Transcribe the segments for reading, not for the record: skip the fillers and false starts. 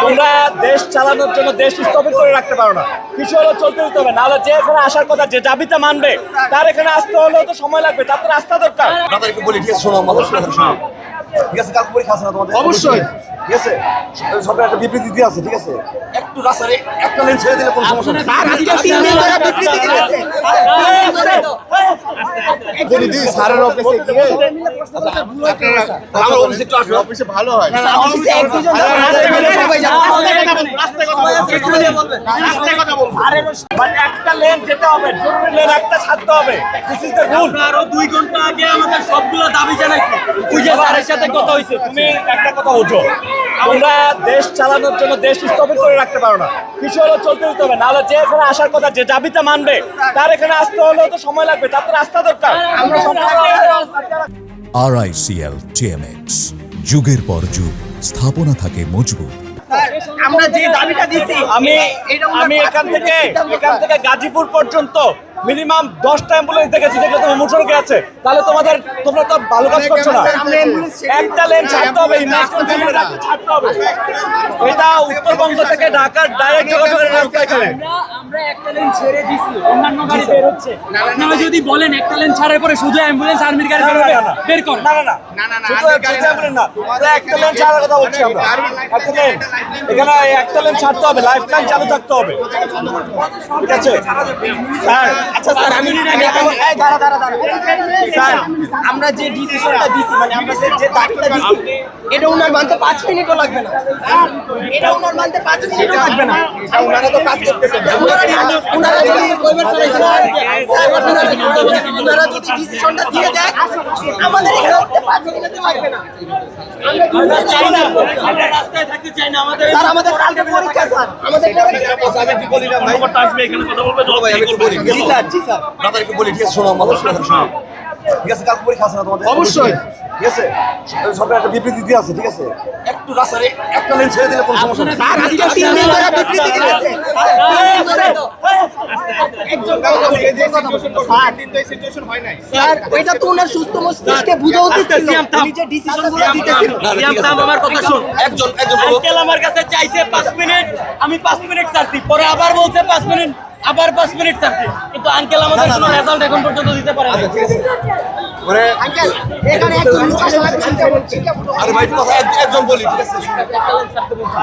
তোমরা দেশ চালানোর জন্য দেশ স্থবির করে রাখতে পারো না, কিছু হলো চলতে দিতে হবে, নাহলে যে এখানে আসার কথা, যে দাবিটা মানবে তার এখানে আসতে হলেও তো সময় লাগবে, তার তো রাস্তা দরকার। আপনাদেরকে বলি, ঠিক আছে, শোনো আমাদের শোনো, ঠিক আছে, কালকে পরীক্ষা আছে না তোমাদের? অবশ্যই। ঠিক আছে, সরকার একটা বিবৃতি দিয়ে আছে, ঠিক আছে, একটু রাস্তায় একটা লেন ছেড়ে দিলে কোনো সমস্যা নেই। স্যারের অফিসে গিয়ে আমার অফিসে একটু আসবে, অফিসে ভালো হয়। মানে একটা লেন যেতে হবে, জরুরি লেন একটা ছাড়তে হবে, দিস ইজ দ্য রুল। আরো 2 ঘন্টা আগে আমাদের সবগুলো দাবি জানাইছি। ওই যে স্যারের সাথে কথা হইছে। তুমি একটা কথা বোঝো, তোমরা দেশ চালানোর জন্য দেশ স্থবির করে রাখতে পারো না, কিছু হলো চলতে দিতে হবে, নাহলে যে এখানে আসার কথা, যে দাবিটা মানবে তার এখানে আসতে হলেও তো সময় লাগবে, তার তো রাস্তা দরকার। RICL TMX, যুগের পর যুগ স্থাপনা থাকে মজবুত। আমরা যে দাবিটা দিছি আমি এখান থেকে গাজীপুর পর্যন্ত মিনিমাম 10টা অ্যাম্বুলেন্স দেখেছি, যেগুলো তোমার মোটরকে আছে, তাহলে তোমরা তো ভালো কাজ করছো না। একটা লেন ছাড়তে হবে, ইমার্জেন্সি লেন একটা ছাড়তে হবে। এটা উত্তরবঙ্গ থেকে ঢাকার ডাইরেক্ট যোগাযোগের রাস্তা এখানে। আমরা একটা লেন ছেড়ে দিছি, অন্যান্য গাড়ি বের হচ্ছে। আপনারা যদি বলেন একটা লেন ছাড়ার পরে শুধু অ্যাম্বুলেন্স আর্মির গাড়ি বের হবে, বের কর। না, শুধু অ্যাম্বুলেন্স না, আমরা একটা লেন ছাড়ার কথা বলছি আমরা। একটা লেন, এখানে একটা লেন ছাড়তে হবে, লাইফ লাইন চালু থাকতে হবে, ঠিক আছে স্যার? আচ্ছা স্যার, স্যার, আমরা যে ডিসিশনটা দিছি, মানে আমরা যে দাবিটা দিছি, এটা উনার মানতে 5 মিনিটও লাগবে না। এটা উনার মানতে 5 মিনিটও লাগবে না। উনারা তো কাজ করতেছে। উনারা যদি কইবার চাইছে না, উনারা যদি ডিসিশনটা দিয়ে দেয়, আমাদের এখানে 5 মিনিটও লাগবে না। আমরা চাই না, আমরা রাস্তায় থাকতে চাই না। স্যার, আমাদের কালকে পরীক্ষা স্যার, আমাদের পরীক্ষা। আমি কি বলি না ভাই, আসবে এখানে কথা বলবে, ভাই আমি একটু বলি, ঠিক আছে, আপনাদেরকে বলি, ঠিক আছে, শোনো আমাদের শোনো, ঠিক আছে, কালকে পরীক্ষা আছে না তোমাদের? অবশ্যই। ঠিক আছে, সরকার একটা বিবৃতি দিয়ে আছে, ঠিক আছে, একটু রাস্তায় একটা লেন ছেড়ে দিলে কোনো সমস্যা নেই। ওইটা তো ওনার সুস্থ মস্তিষ্কে বুঝা উচিত ছিল। উনি যে ডিসিশনগুলো দিতেছিল। আমার কথা শুন। একজন বলো। আঙ্কেল আমার কাছে চাইছে 5 মিনিট, আমি 5 মিনিট চাচ্ছি, পরে আবার বলছে 5 মিনিট, আবার 5 মিনিট চাচ্ছি, কিন্তু আঙ্কেল আমাদের কোনো রেজাল্ট এখন পর্যন্ত দিতে পারে না। ঠিক আছে, মানে আঙ্কেল এখানে একজন লোক আসলে বলছি, আরে ভাই কথা একজন বলি, ঠিক আছে,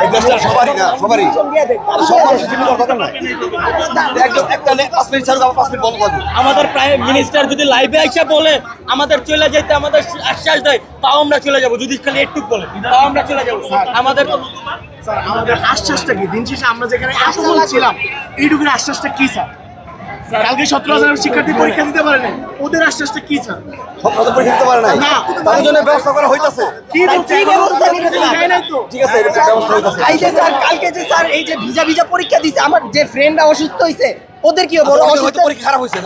এই দেশটা সবারই না, সবারই সব মানুষের জীবন দরকার নাই। একজন একটা লেন 5 মিনিট ছাড়ো, 5 মিনিট বন্ধ করবে। আমাদের প্রাইম মিনিস্টার যদি লাইভে এসে বলে আমাদের চলে যেতে, আমাদের আশ্বাস দেয়, তাও আমরা চলে যাব। যদি খালি একটু বলে, তাও আমরা চলে যাব। আমাদের স্যার, আমাদের আশ্বাসটা কি? দিন শেষে আমরা যেখানে এতজন ছিলাম, এইটুকুর আশ্বাসটা কি স্যার? কালকে 17,000 শিক্ষার্থী পরীক্ষা দিতে পারে না, ওদের আশ্বাসটা কি স্যার? সব পরীক্ষা দিতে পারে নাই, না। তার জন্য ব্যবস্থা করা হইতাছে। কি ব্যবস্থা নিতে যায় নাই তো? ঠিক আছে, এটা ব্যবস্থা হইতাছে। কালকে যে স্যার এই যে ভিজা পরীক্ষা দিছে, আমার যে ফ্রেন্ডরা অসুস্থ হইছে, ওদের কি হবে? হয়তো পরীক্ষা খারাপ হয়েছে,